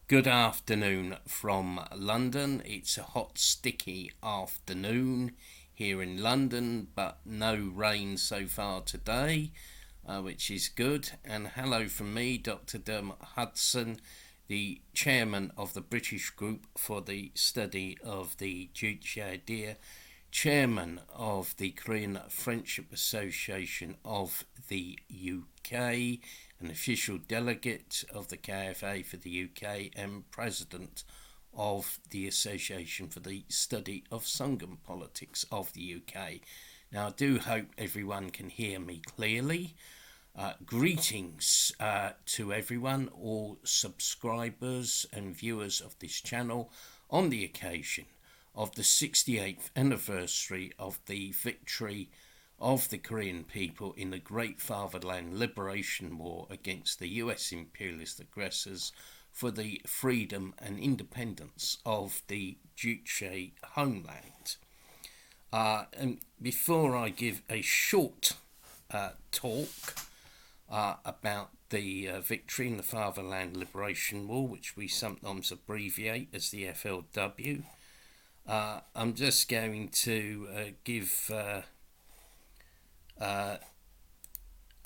Good afternoon from London. It's a hot, sticky afternoon here in London, but no rain so far today, which is good. And hello from me, Dr. Dermot Hudson, the chairman of the British Group for the Study of the Juche Idea, chairman of the Korean Friendship Association of the UK, an official delegate of the KFA for the UK, and president of the Association for the Study of Songun Politics of the UK. Now, I do hope everyone can hear me clearly. Greetings to everyone, all subscribers and viewers of this channel on the occasion of the 68th anniversary of the victory of the Korean people in the Great Fatherland Liberation War against the US imperialist aggressors for the freedom and independence of the Juche homeland. And before I give a short talk about the victory in the Fatherland Liberation War, which we sometimes abbreviate as the FLW, I'm just going to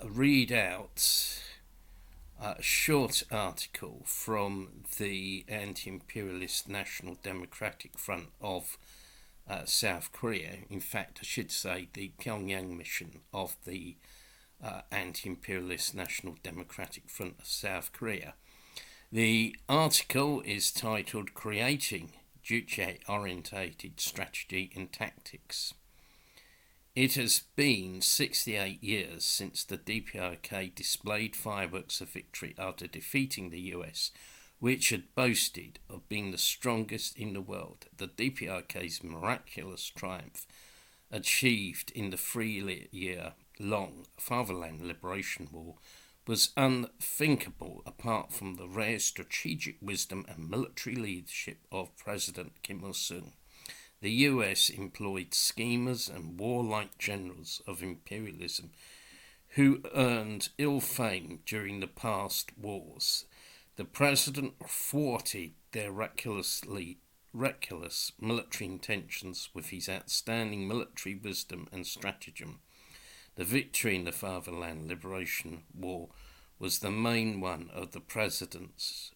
read out a short article from the anti-imperialist National Democratic Front of South Korea. In fact, I should say the Pyongyang mission of the anti-imperialist National Democratic Front of South Korea. The article is titled "Creating Juche-Orientated Strategy and Tactics." It has been 68 years since the DPRK displayed fireworks of victory after defeating the US, which had boasted of being the strongest in the world. The DPRK's miraculous triumph, achieved in the 3-year-long Fatherland Liberation War, was unthinkable apart from the rare strategic wisdom and military leadership of President Kim Il-sung. The US employed schemers and warlike generals of imperialism who earned ill fame during the past wars. The president thwarted their reckless military intentions with his outstanding military wisdom and stratagem. The victory in the Fatherland Liberation War was the main one of the president's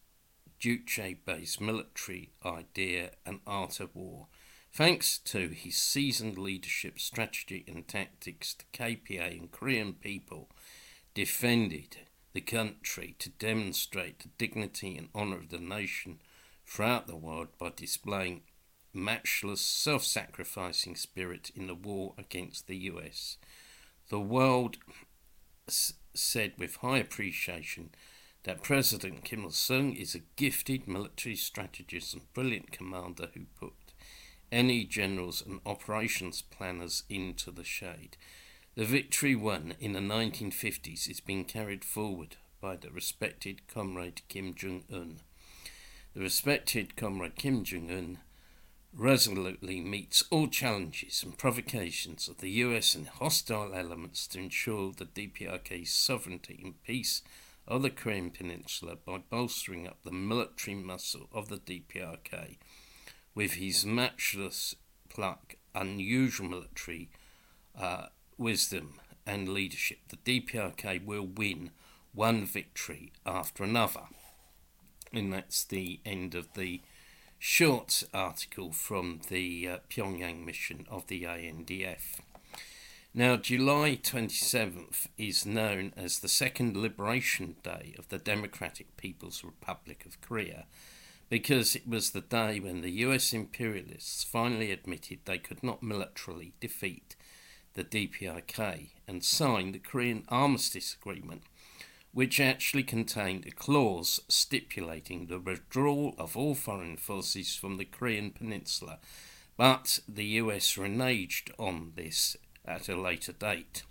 Juche-based military idea and art of war. Thanks to his seasoned leadership, strategy and tactics, the KPA and Korean people defended the country to demonstrate the dignity and honour of the nation throughout the world by displaying matchless self-sacrificing spirit in the war against the US. The world said with high appreciation that President Kim Il-sung is a gifted military strategist and brilliant commander who put any generals and operations planners into the shade. The victory won in the 1950s is being carried forward by the respected comrade Kim Jong-un. The respected comrade Kim Jong-un resolutely meets all challenges and provocations of the US and hostile elements to ensure the DPRK's sovereignty and peace of the Korean Peninsula by bolstering up the military muscle of the DPRK. With his matchless pluck, unusual military wisdom and leadership, the DPRK will win one victory after another. And that's the end of the short article from the Pyongyang mission of the ANDF. Now, July 27th is known as the Second Liberation Day of the Democratic People's Republic of Korea, because it was the day when the US imperialists finally admitted they could not militarily defeat the DPRK and signed the Korean Armistice Agreement, which actually contained a clause stipulating the withdrawal of all foreign forces from the Korean Peninsula, but the US reneged on this at a later date.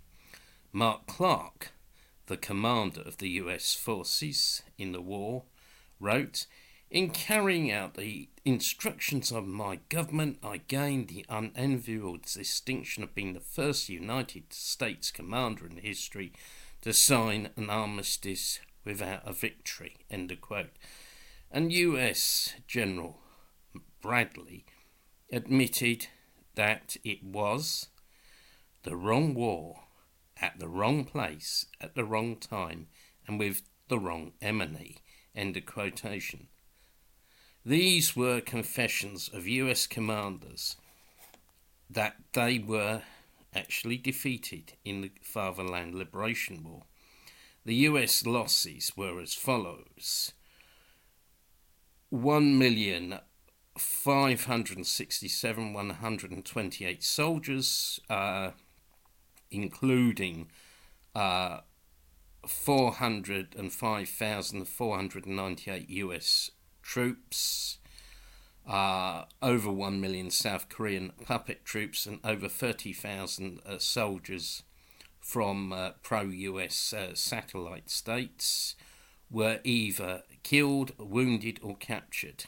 Mark Clark, the commander of the US forces in the war, wrote, "In carrying out the instructions of my government, I gained the unenviable distinction of being the first United States commander in history to sign an armistice without a victory." End of quote. And US General Bradley admitted that it was the wrong war at the wrong place at the wrong time and with the wrong enemy. End of quotation. These were confessions of US commanders that they were actually defeated in the Fatherland Liberation War. The US losses were as follows: 1,567,128 soldiers, including 405,498 US troops, over 1 million South Korean puppet troops, and over 30,000 soldiers from pro-US satellite states were either killed, wounded or captured.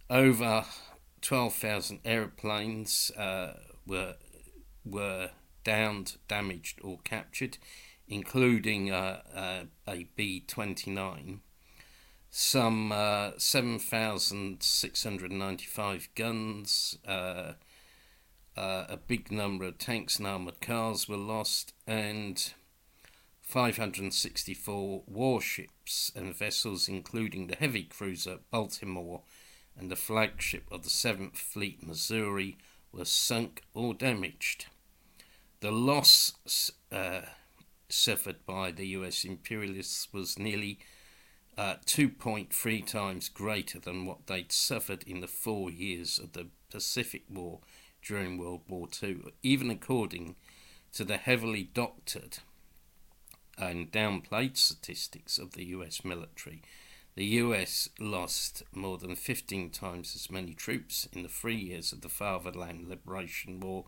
Over 12,000 aeroplanes were downed, damaged or captured, including a B-29. Some 7,695 guns, a big number of tanks and armoured cars were lost, and 564 warships and vessels, including the heavy cruiser Baltimore and the flagship of the 7th Fleet Missouri, were sunk or damaged. The loss suffered by the US imperialists was nearly 2.3 times greater than what they'd suffered in the 4 years of the Pacific War during World War II, even according to the heavily doctored and downplayed statistics of the US military. The US lost more than 15 times as many troops in the 3 years of the Fatherland Liberation War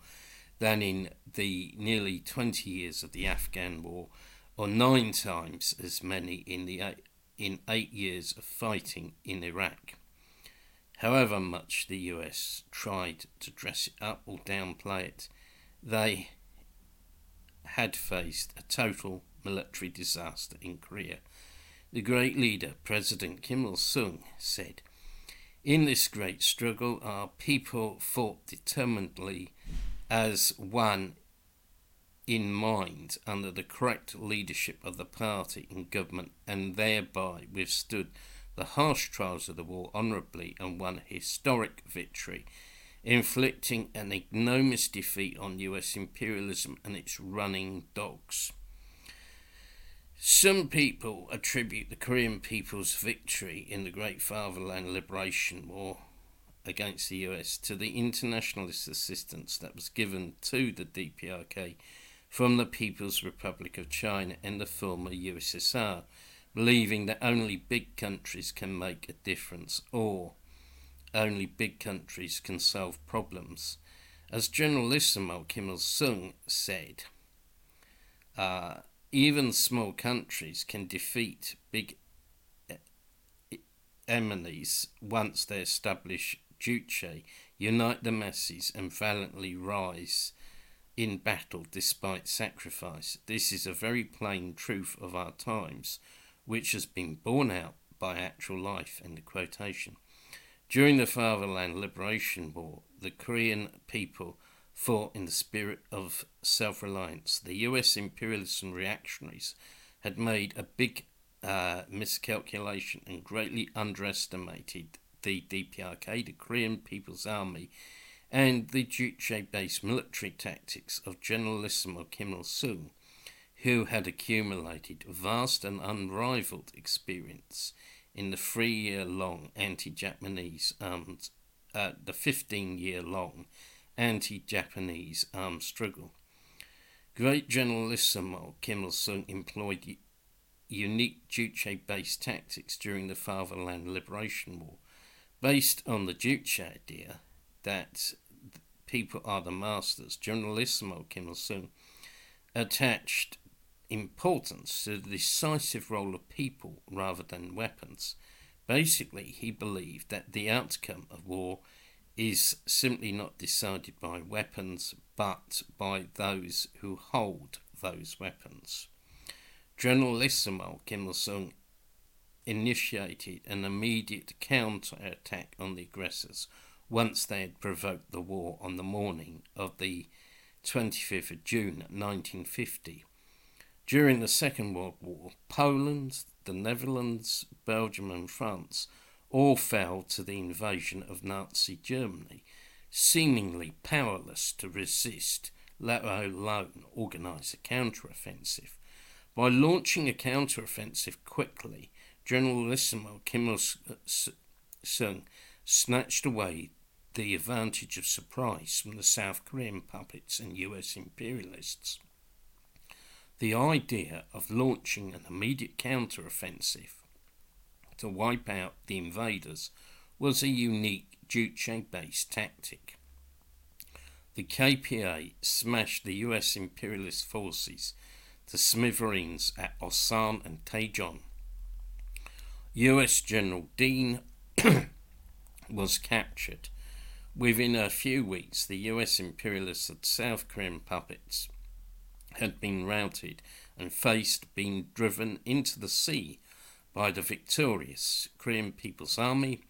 than in the nearly 20 years of the Afghan War, or 9 times as many in 8 years of fighting in Iraq. However much the US tried to dress it up or downplay it, they had faced a total military disaster in Korea. The great leader, President Kim Il-sung, said, "In this great struggle, our people fought determinedly as one in mind under the correct leadership of the party in government, and thereby withstood the harsh trials of the war honourably and won a historic victory, inflicting an ignominious defeat on US imperialism and its running dogs." Some people attribute the Korean people's victory in the Great Fatherland Liberation War against the US to the internationalist assistance that was given to the DPRK from the People's Republic of China and the former USSR, believing that only big countries can make a difference, or only big countries can solve problems. As Generalissimo Kim Il-sung said, even small countries can defeat big enemies once they establish Juche, unite the masses and valiantly rise in battle despite sacrifice. This is a very plain truth of our times, which has been borne out by actual life. End of quotation. During the Fatherland Liberation War, the Korean people fought in the spirit of self-reliance. The US imperialists and reactionaries had made a big miscalculation and greatly underestimated the DPRK, the Korean People's Army, and the Juche-based military tactics of Generalissimo Kim Il-sung, who had accumulated vast and unrivaled experience in the 15-year-long anti-Japanese armed struggle. Great Generalissimo Kim Il-sung employed unique Juche-based tactics during the Fatherland Liberation War, based on the Juche idea that people are the masters. Generalissimo Kim Il-sung attached importance to the decisive role of people rather than weapons. Basically, he believed that the outcome of war is simply not decided by weapons, but by those who hold those weapons. Generalissimo Kim Il-sung initiated an immediate counter-attack on the aggressors once they had provoked the war on the morning of the 25th of June 1950. During the Second World War, Poland, the Netherlands, Belgium and France all fell to the invasion of Nazi Germany, seemingly powerless to resist, let alone organise a counter-offensive. By launching a counter-offensive quickly, Generalissimo Kim Il-sung snatched away the advantage of surprise from the South Korean puppets and US imperialists. The idea of launching an immediate counter-offensive to wipe out the invaders was a unique Juche-based tactic. The KPA smashed the US imperialist forces to smithereens at Osan and Daejeon. US General Dean was captured. Within a few weeks, the US imperialists and South Korean puppets had been routed and faced being driven into the sea by the victorious Korean People's Army,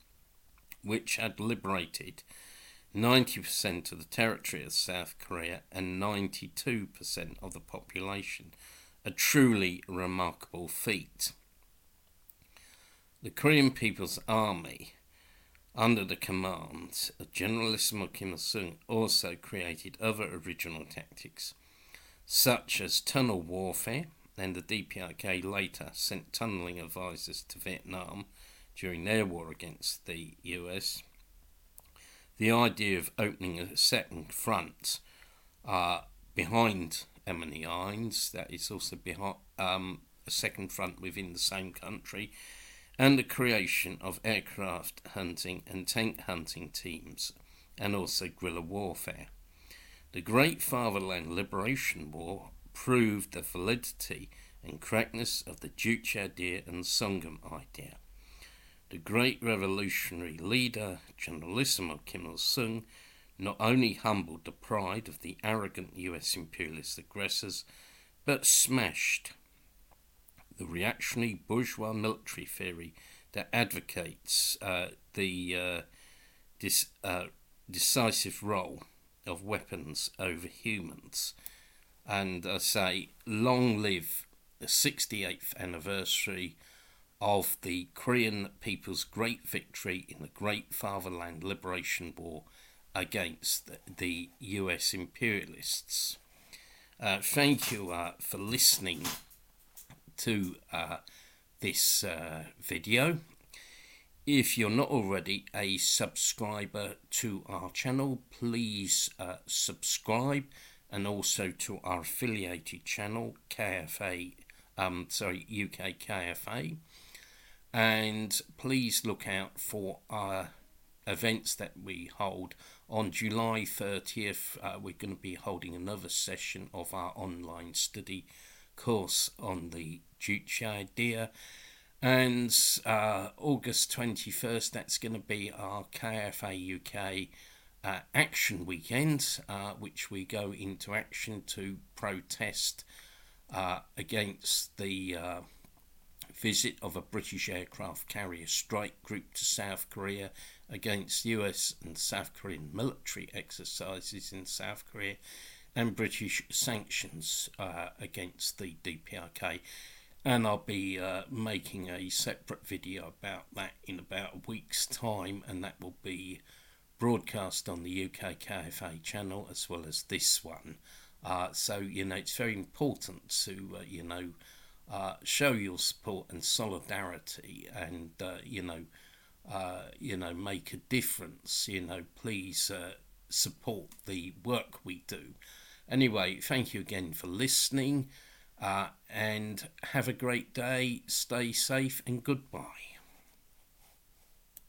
which had liberated 90% of the territory of South Korea and 92% of the population, a truly remarkable feat. The Korean People's Army, under the command of Generalissimo Kim Il-sung, also created other original tactics, such as tunnel warfare, and the DPRK later sent tunnelling advisors to Vietnam during their war against the US. The idea of opening a second front behind Emily Hines, that is also behind a second front within the same country, and the creation of aircraft hunting and tank hunting teams, and also guerrilla warfare. The Great Fatherland Liberation War proved the validity and correctness of the Juche Idea and Songun idea. The great revolutionary leader, Generalissimo Kim Il-sung, not only humbled the pride of the arrogant US imperialist aggressors, but smashed the reactionary bourgeois military theory that advocates the decisive role of weapons over humans. And I say, long live the 68th anniversary of the Korean people's great victory in the Great Fatherland Liberation War against the US imperialists. Thank you for listening to this video. If you're not already a subscriber to our channel, please subscribe, and also to our affiliated channel, KFA, UK KFA. And please look out for our events that we hold. On July 30th, we're going to be holding another session of our online study course on the Juche Idea. And August 21st, that's going to be our KFA UK action weekend, which we go into action to protest against the visit of a British aircraft carrier strike group to South Korea, against US and South Korean military exercises in South Korea, and British sanctions against the DPRK. And I'll be making a separate video about that in about a week's time, and that will be broadcast on the UK KFA channel as well as this one. So, it's very important to, show your support and solidarity, and, make a difference. Please support the work we do. Anyway, thank you again for listening. And have a great day, stay safe, and goodbye.